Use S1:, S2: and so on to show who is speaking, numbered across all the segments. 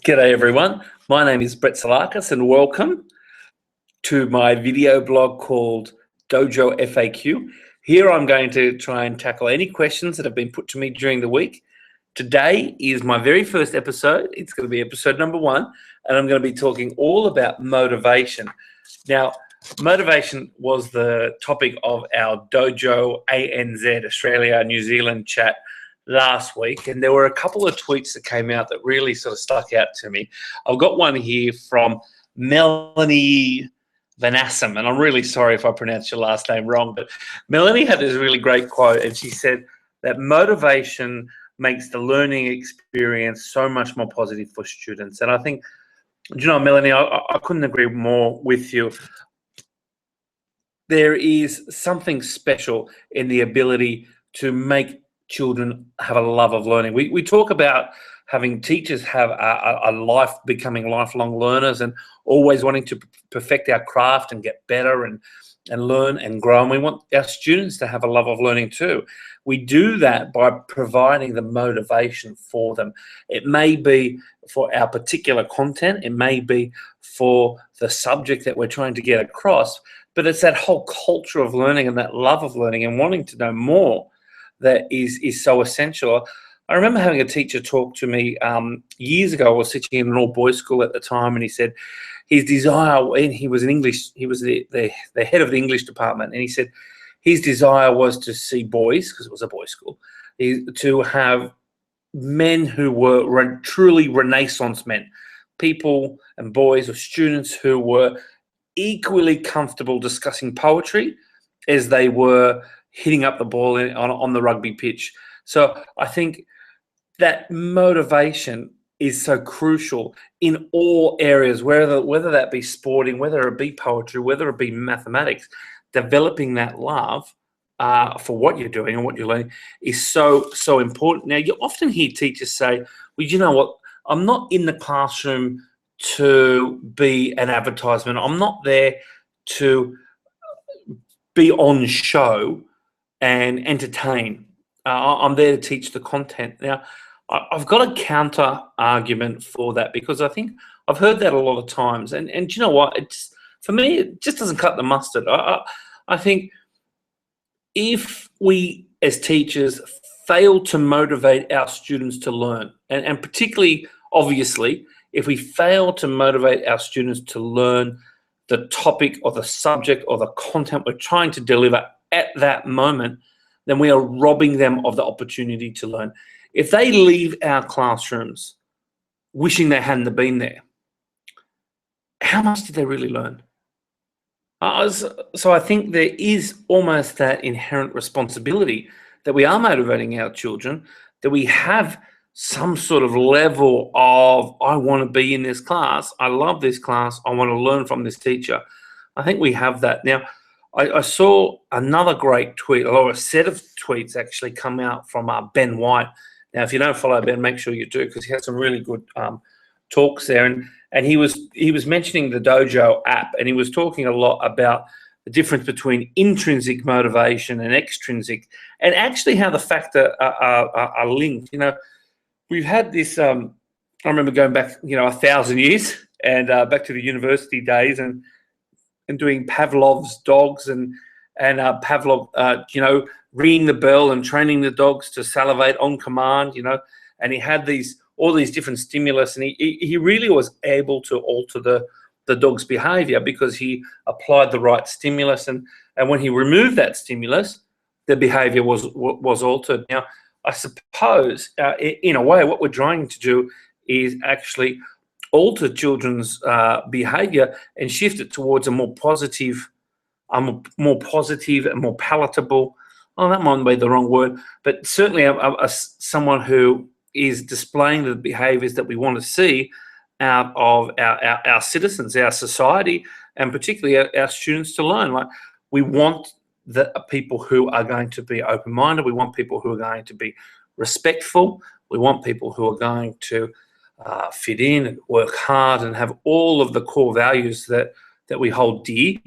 S1: G'day everyone, my name is Brett Salakis and welcome to my video blog called Dojo FAQ. Here I'm going to try and tackle any questions that have been put to me during the week. Today is my very first episode. It's going to be episode number 1 and I'm going to be talking all about motivation. Now, motivation was the topic of our Dojo ANZ, Australia, New Zealand chat last week, and there were a couple of tweets that came out that really sort of stuck out to me. I've got one here from Melanie Vanassam, and I'm really sorry if I pronounced your last name wrong, but Melanie had this really great quote, and she said that motivation makes the learning experience so much more positive for students. And I think, you know, Melanie, I couldn't agree more with you. There is something special in the ability to make children have a love of learning. We talk about having teachers have a life, becoming lifelong learners and always wanting to perfect our craft and get better and learn and grow. And we want our students to have a love of learning too. We do that by providing the motivation for them. It may be for our particular content. It may be for the subject that we're trying to get across, but it's that whole culture of learning and that love of learning and wanting to know more that is so essential. I remember having a teacher talk to me years ago. I was teaching in an all-boys school at the time, and he said his desire, and he was the head of the English department, and he said his desire was to see boys, because it was a boys' school, to have men who were truly Renaissance men, people and boys or students who were equally comfortable discussing poetry as they were hitting up the ball on the rugby pitch. So I think that motivation is so crucial in all areas, whether that be sporting, whether it be poetry, whether it be mathematics. Developing that love for what you're doing and what you're learning is so important. Now, you often hear teachers say, well, you know what, I'm not in the classroom to be an advertisement. I'm not there to be on show and entertain. I'm there to teach the content. Now, I've got a counter argument for that, because I think I've heard that a lot of times, and you know what? For me, it just doesn't cut the mustard. I think if we as teachers fail to motivate our students to learn, and particularly, obviously, if we fail to motivate our students to learn the topic or the subject or the content we're trying to deliver at that moment, then we are robbing them of the opportunity to learn. If they leave our classrooms wishing they hadn't been there, how much did they really learn? So I think there is almost that inherent responsibility that we are motivating our children, that we have some sort of level of, I want to be in this class, I love this class, I want to learn from this teacher. I think we have that. Now, I saw another great tweet, or a set of tweets actually come out from Ben White. Now, if you don't follow Ben, make sure you do, because he has some really good talks there. And he was mentioning the Dojo app, and he was talking a lot about the difference between intrinsic motivation and extrinsic, and actually how the factor are linked. You know, we've had this. I remember going back, 1,000 years, and back to the university days, and doing Pavlov's dogs and Pavlov, ringing the bell and training the dogs to salivate on command, and he had all these different stimulus, and he really was able to alter the dog's behavior because he applied the right stimulus, and when he removed that stimulus, the behavior was altered. Now, I suppose in a way what we're trying to do is actually alter children's behavior and shift it towards a more positive and more palatable, oh, that might be the wrong word, but certainly someone who is displaying the behaviors that we want to see out of our citizens, our society, and particularly our students to learn. Like, we want the people who are going to be open-minded. We want people who are going to be respectful. We want people who are going to fit in and work hard and have all of the core values that we hold dear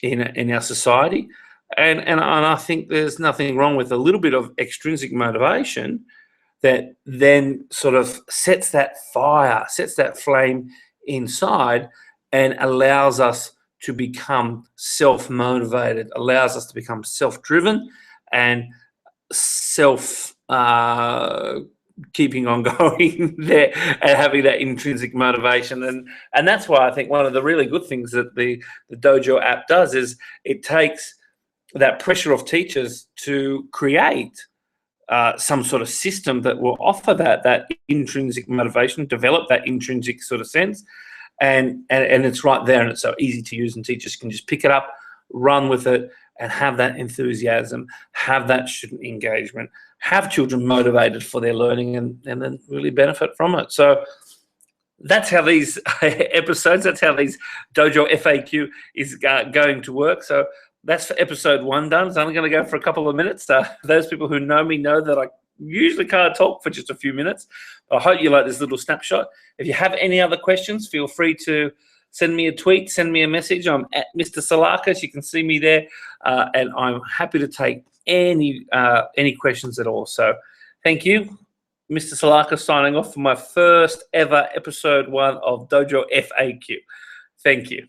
S1: in our society. And I think there's nothing wrong with a little bit of extrinsic motivation that then sort of sets that fire, sets that flame inside, and allows us to become self-motivated, allows us to become self-driven and self keeping on going there and having that intrinsic motivation. And that's why I think one of the really good things that the Dojo app does is it takes that pressure off teachers to create some sort of system that will offer that intrinsic motivation, develop that intrinsic sort of sense, and it's right there, and it's so easy to use, and teachers can just pick it up, run with it, and have that enthusiasm, have that student engagement, have children motivated for their learning, and then really benefit from it. So that's how these episodes, that's how these Dojo FAQ is going to work. So that's for episode 1 done. It's only going to go for a couple of minutes. Those people who know me know that I usually can't talk for just a few minutes. I hope you like this little snapshot. If you have any other questions, feel free to send me a tweet, send me a message. I'm at Mr. Salakis. You can see me there, and I'm happy to take any questions at all. So thank you. Mr. Salakis signing off for my first ever episode 1 of Dojo FAQ. Thank you.